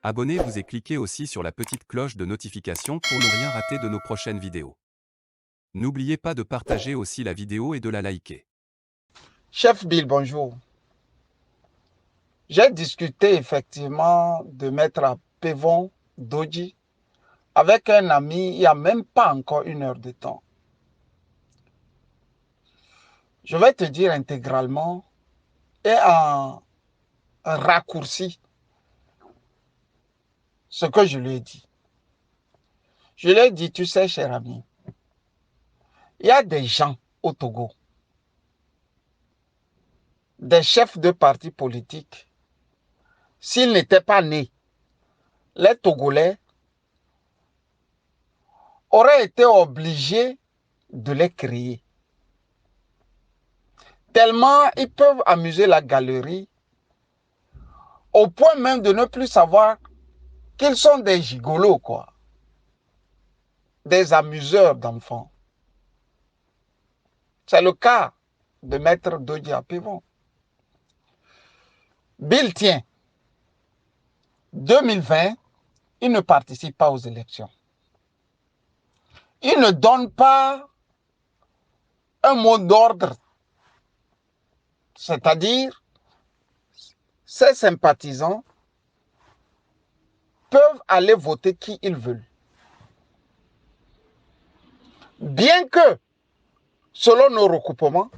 Abonnez-vous et cliquez aussi sur la petite cloche de notification pour ne rien rater de nos prochaines vidéos. N'oubliez pas de partager aussi la vidéo et de la liker. Chef Bill, bonjour. J'ai discuté effectivement de mettre Pevon Dodji avec un ami il n'y a même pas encore 1 heure de temps. Je vais te dire intégralement et en raccourci ce que je lui ai dit. Je lui ai dit, tu sais, cher ami, il y a des gens au Togo, des chefs de partis politiques. S'ils n'étaient pas nés, les Togolais auraient été obligés de les créer. Tellement ils peuvent amuser la galerie, au point même de ne plus savoir qu'ils sont des gigolos, quoi. Des amuseurs d'enfants. C'est le cas de Maître Dodji Pevon. Bill tient. 2020, il ne participe pas aux élections. Il ne donne pas un mot d'ordre. C'est-à-dire, ses sympathisants peuvent aller voter qui ils veulent. Bien que, selon nos recoupements,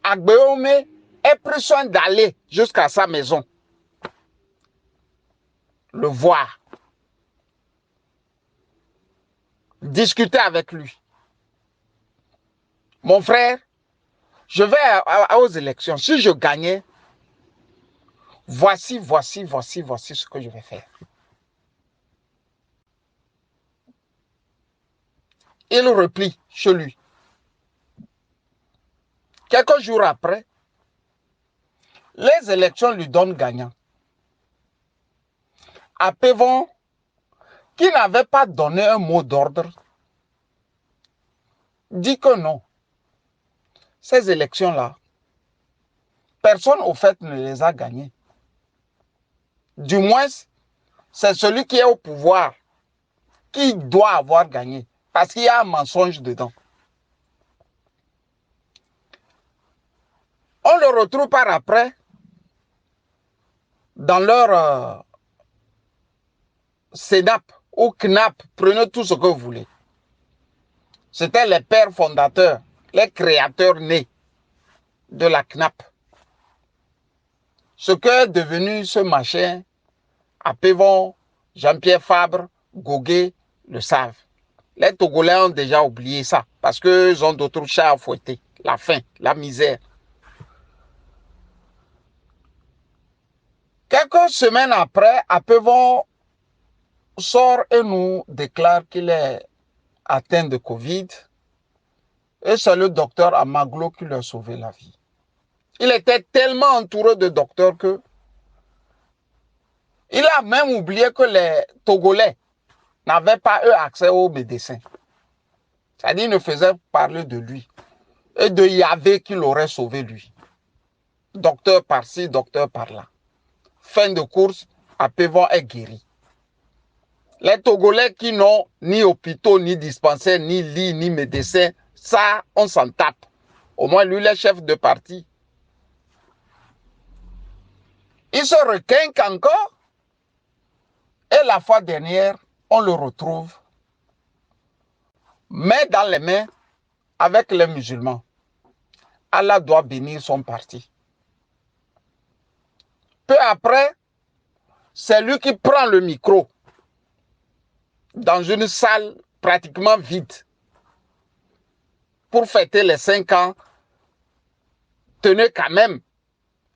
Agbeome ait pris soin d'aller jusqu'à sa maison, le voir, discuter avec lui. Mon frère, je vais aux élections. Si je gagnais, voici ce que je vais faire. Il replie chez lui. Quelques jours après, les élections lui donnent gagnant. Pevon, qui n'avait pas donné un mot d'ordre, dit que non. Ces élections-là, personne au fait ne les a gagnées. Du moins, c'est celui qui est au pouvoir qui doit avoir gagné. Parce qu'il y a un mensonge dedans. On le retrouve par après dans leur CENAP ou CNAP, prenez tout ce que vous voulez. C'était les pères fondateurs, les créateurs nés de la CNAP. Ce qu'est devenu ce machin, Pevon, Jean-Pierre Fabre, Goguet le savent. Les Togolais ont déjà oublié ça parce qu'ils ont d'autres chats à fouetter. La faim, la misère. Quelques semaines après, Pevon sort et nous déclare qu'il est atteint de Covid. Et c'est le docteur Amaglo qui lui a sauvé la vie. Il était tellement entouré de docteurs que il a même oublié que les Togolais n'avaient pas eux accès aux médecins. C'est-à-dire, il ne faisait parler de lui et de Yahvé qui l'aurait sauvé lui. Docteur par-ci, docteur par-là. Fin de course, Pevon est guéri. Les Togolais qui n'ont ni hôpitaux, ni dispensaires, ni lits, ni médecins, ça, on s'en tape. Au moins, lui, il est chef de parti. Il se requinque encore. Et la fois dernière, on le retrouve main dans les mains avec les musulmans. Allah doit bénir son parti. Peu après, c'est lui qui prend le micro dans une salle pratiquement vide pour fêter les 5 ans. Tenez quand même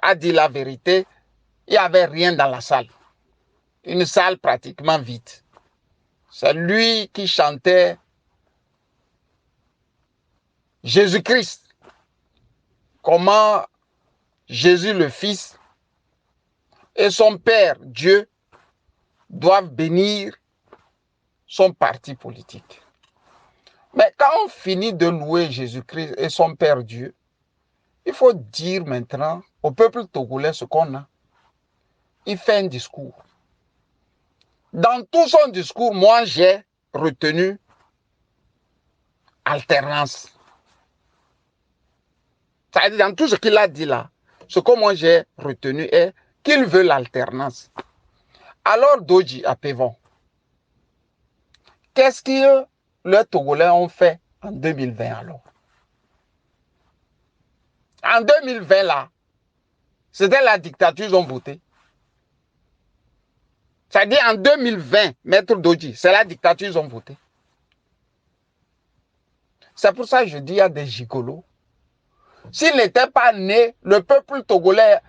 à dire la vérité, il n'y avait rien dans la salle. Une salle pratiquement vide. C'est lui qui chantait Jésus-Christ. Comment Jésus le Fils et son Père, Dieu, doivent bénir son parti politique. Mais quand on finit de louer Jésus-Christ et son Père Dieu, il faut dire maintenant au peuple togolais ce qu'on a. Il fait un discours. Dans tout son discours, moi, j'ai retenu alternance. C'est-à-dire, dans tout ce qu'il a dit là, ce que moi j'ai retenu est qu'il veut l'alternance. Alors, Doji à Pévon, qu'est-ce que les Togolais ont fait en 2020 alors? En 2020 là, c'était la dictature, ils ont voté. C'est-à-dire en 2020, Maître Doji, c'est la dictature, ils ont voté. C'est pour ça que je dis, il y a des gigolos. S'il n'était pas né, le peuple togolais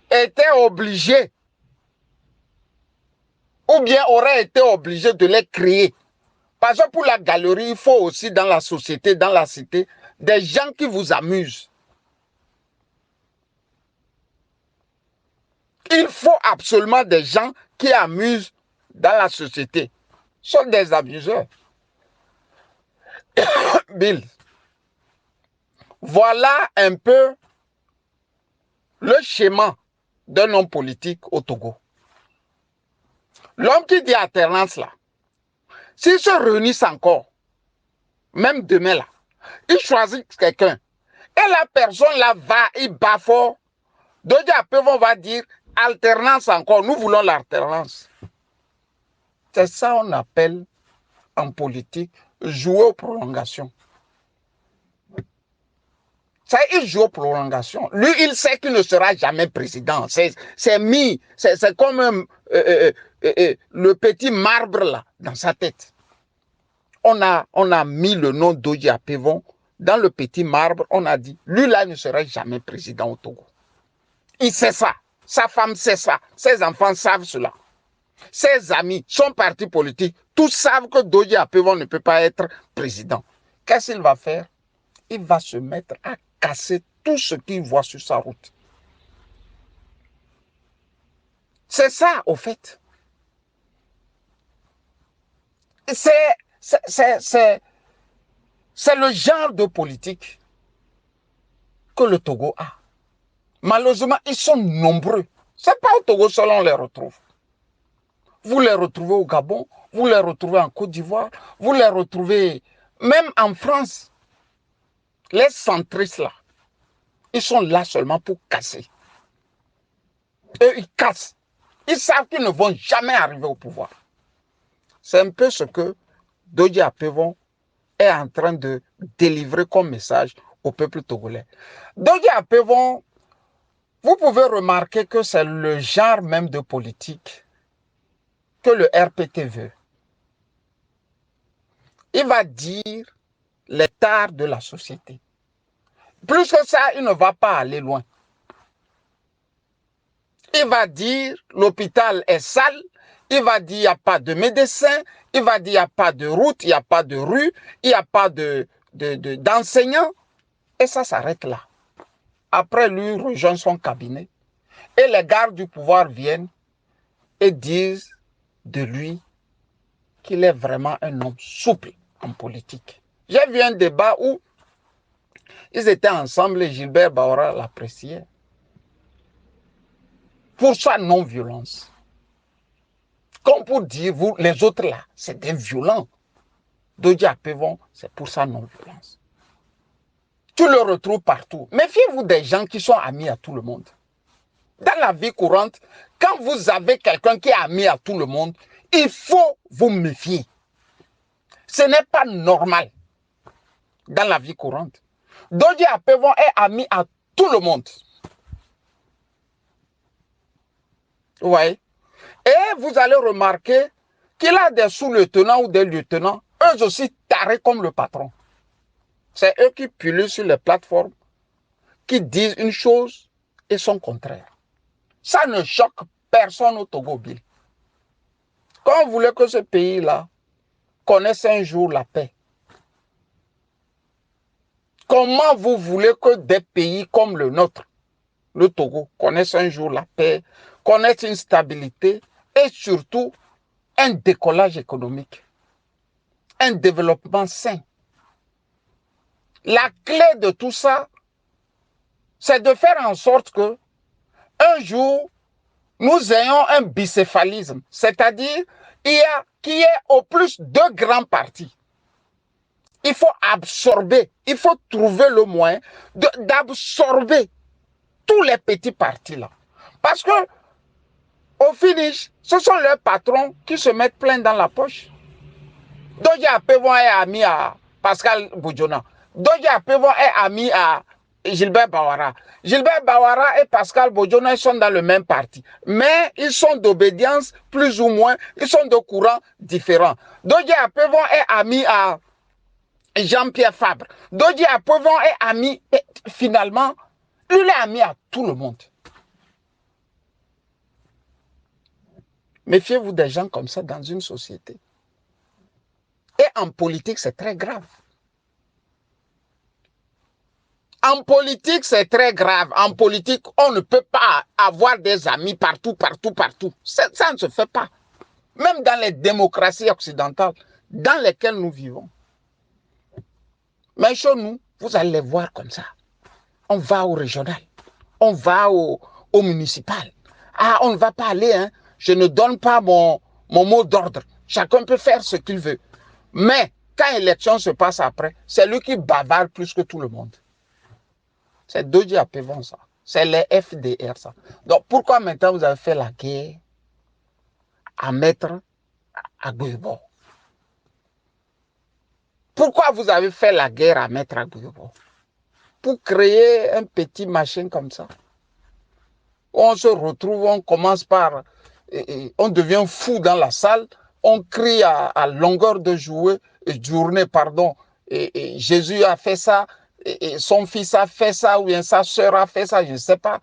était obligé, ou bien aurait été obligé de les créer. Parce que pour la galerie, il faut aussi dans la société, dans la cité, des gens qui vous amusent. Il faut absolument des gens qui amusent dans la société. Ce sont des abuseurs. Bill, voilà un peu le schéma d'un homme politique au Togo. L'homme qui dit alternance là, s'ils se réunissent encore, même demain là, ils choisissent quelqu'un. Et la personne là va, il bat fort. Doji Apevon va dire alternance encore, nous voulons l'alternance. C'est ça qu'on appelle en politique jouer aux prolongations. Ça, il joue aux prolongations. Lui, il sait qu'il ne sera jamais président. C'est comme le petit marbre là, dans sa tête. On a mis le nom d'Oji Apevon dans le petit marbre. On a dit, lui là, il ne sera jamais président au Togo. Il sait ça. Sa femme sait ça. Ses enfants savent cela. Ses amis, son parti politique, tous savent que Doji Apevon ne peut pas être président. Qu'est-ce qu'il va faire? Il va se mettre à casser tout ce qu'il voit sur sa route. C'est ça, au fait. C'est le genre de politique que le Togo a. Malheureusement, ils sont nombreux. Ce n'est pas au Togo seul on les retrouve. Vous les retrouvez au Gabon, vous les retrouvez en Côte d'Ivoire, vous les retrouvez même en France. Les centristes là, ils sont là seulement pour casser. Eux, ils cassent. Ils savent qu'ils ne vont jamais arriver au pouvoir. C'est un peu ce que Doji Apevon est en train de délivrer comme message au peuple togolais. Doji Apevon, vous pouvez remarquer que c'est le genre même de politique que le RPT veut. Il va dire les tares de la société. Plus que ça, il ne va pas aller loin. Il va dire l'hôpital est sale, il va dire il n'y a pas de médecin, il va dire il n'y a pas de route, il n'y a pas de rue, il n'y a pas d'enseignants. Et ça s'arrête là. Après, lui rejoint son cabinet et les gardes du pouvoir viennent et disent de lui qu'il est vraiment un homme souple en politique. J'ai vu un débat où ils étaient ensemble et Gilbert Baora l'appréciait pour sa non-violence. Comme pour dire, vous, les autres là, c'est des violents. Doji Apevon, c'est pour sa non-violence. Tu le retrouves partout. Méfiez-vous des gens qui sont amis à tout le monde. Dans la vie courante, quand vous avez quelqu'un qui est ami à tout le monde, il faut vous méfier. Ce n'est pas normal dans la vie courante. Doji Apevon est ami à tout le monde. Vous voyez? Et vous allez remarquer qu'il a des sous-lieutenants ou des lieutenants, eux aussi tarés comme le patron. C'est eux qui pullulent sur les plateformes, qui disent une chose et son contraire. Ça ne choque personne au Togo, Bill. Quand on voulait que ce pays-là connaisse un jour la paix, comment vous voulez que des pays comme le nôtre, le Togo, connaissent un jour la paix, connaissent une stabilité et surtout un décollage économique, un développement sain? La clé de tout ça, c'est de faire en sorte que un jour, nous ayons un bicéphalisme, c'est-à-dire qu'il y ait au plus deux grands partis. Il faut absorber, il faut trouver le moyen d'absorber tous les petits partis là. Parce que, au finish, ce sont leurs patrons qui se mettent plein dans la poche. Doji Apevon est ami à Pascal Boudjona. Doji Apevon est ami à Gilbert Bawara. Gilbert Bawara et Pascal Boudjona sont dans le même parti. Mais ils sont d'obédience plus ou moins, ils sont de courants différents. Doji Apevon est ami à Jean-Pierre Fabre. Doji Apevon est ami, et finalement, il est ami à tout le monde. Méfiez-vous des gens comme ça dans une société. Et en politique, c'est très grave. En politique, c'est très grave. En politique, on ne peut pas avoir des amis partout. Ça ne se fait pas. Même dans les démocraties occidentales dans lesquelles nous vivons. Mais chez nous, vous allez les voir comme ça. On va au régional. On va au municipal. Ah, on ne va pas aller, hein. Je ne donne pas mon mot d'ordre. Chacun peut faire ce qu'il veut. Mais quand l'élection se passe après, c'est lui qui bavarde plus que tout le monde. C'est Doji Apevon, ça. C'est les FDR, ça. Donc, pourquoi maintenant vous avez fait la guerre à Maître Agboyebo? Pourquoi vous avez fait la guerre à Maître Agboyebo? Pour créer un petit machin comme ça. On se retrouve, on commence par... on devient fou dans la salle, on crie à longueur de journée, pardon. Et Jésus a fait ça, et son fils a fait ça, ou bien sa soeur a fait ça, je ne sais pas.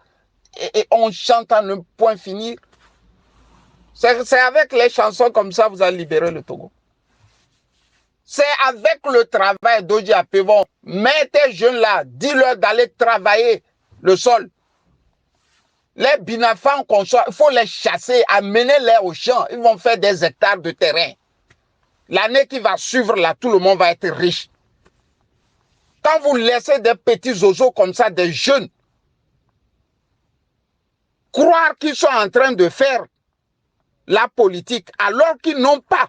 Et on chante à ne point finir. C'est avec les chansons comme ça que vous allez libérer le Togo. C'est avec le travail d'Oji Apevon. Mets tes jeunes là, dis-leur d'aller travailler le sol. Les binafans qu'on soit, il faut les chasser, amener-les au champ. Ils vont faire des hectares de terrain. L'année qui va suivre là, tout le monde va être riche. Quand vous laissez des petits zozos comme ça, des jeunes, croire qu'ils sont en train de faire la politique alors qu'ils n'ont pas.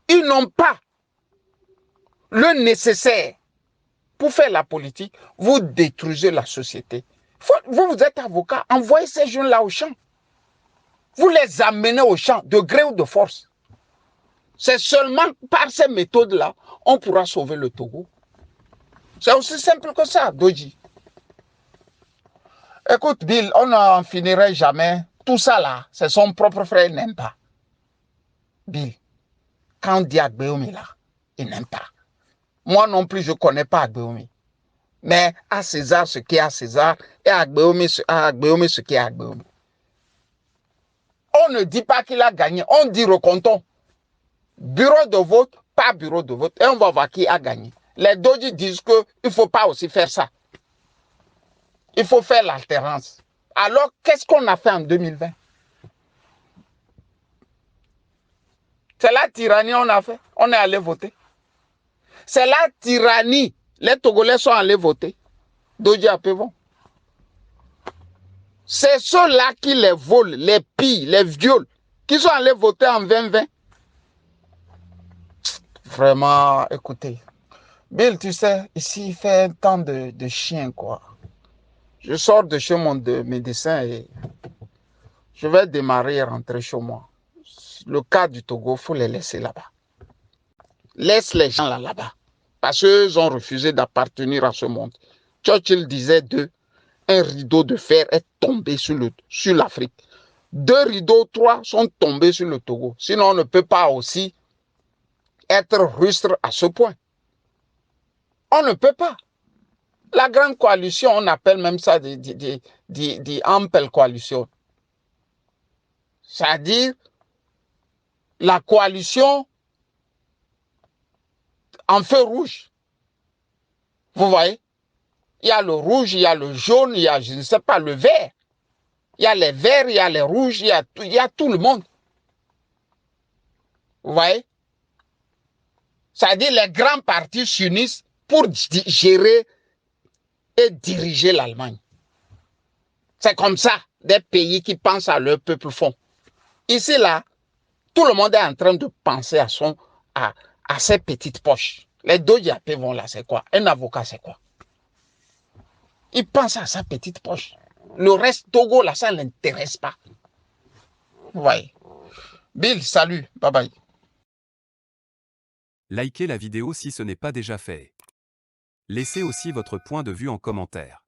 Ils n'ont pas le nécessaire pour faire la politique. Vous détruisez la société. Vous êtes avocat, envoyez ces jeunes-là au champ. Vous les amenez au champ, de gré ou de force. C'est seulement par ces méthodes-là, on pourra sauver le Togo. C'est aussi simple que ça, Doji. Écoute, Bill, on n'en finirait jamais. Tout ça là, c'est son propre frère, il n'aime pas. Bill, quand on dit Agbeomi là, il n'aime pas. Moi non plus, je ne connais pas Agbeomi. Mais à César ce qui est à César, et à Agbeomi ce qui est à Agbeomi. On ne dit pas qu'il a gagné, on dit recomptons. Bureau de vote, pas bureau de vote, et on va voir qui a gagné. Les Doji disent qu'il ne faut pas aussi faire ça. Il faut faire l'alternance. Alors, qu'est-ce qu'on a fait en 2020? C'est la tyrannie qu'on a fait. On est allé voter. C'est la tyrannie. Les Togolais sont allés voter. Doji Apevon. C'est ceux-là qui les volent, les pillent, les violent, qui sont allés voter en 2020. Vraiment, écoutez. Bill, tu sais, ici, il fait un temps de chien, quoi. Je sors de chez mon médecin et je vais démarrer et rentrer chez moi. Le cas du Togo, il faut les laisser là-bas. Laisse les gens là-bas. Parce qu'ils ont refusé d'appartenir à ce monde. Churchill disait d'eux, un rideau de fer est tombé sur l'Afrique. 2 rideaux, 3 sont tombés sur le Togo. Sinon, on ne peut pas aussi être rustre à ce point. On ne peut pas. La grande coalition, on appelle même ça des ampel coalition. C'est-à-dire la coalition en feu rouge. Vous voyez? Il y a le rouge, il y a le jaune, il y a, je ne sais pas, le vert. Il y a les verts, il y a les rouges, il y a tout le monde. Vous voyez? C'est-à-dire les grands partis s'unissent pour gérer et diriger l'Allemagne. C'est comme ça des pays qui pensent à leur peuple font. Ici, là, tout le monde est en train de penser à ses petites poches. Les Dodiapé vont là, c'est quoi? Un avocat, c'est quoi? Il pense à sa petite poche. Le reste, Togo, là, ça ne l'intéresse pas. Vous voyez. Bill, salut. Bye bye. Likez la vidéo si ce n'est pas déjà fait. Laissez aussi votre point de vue en commentaire.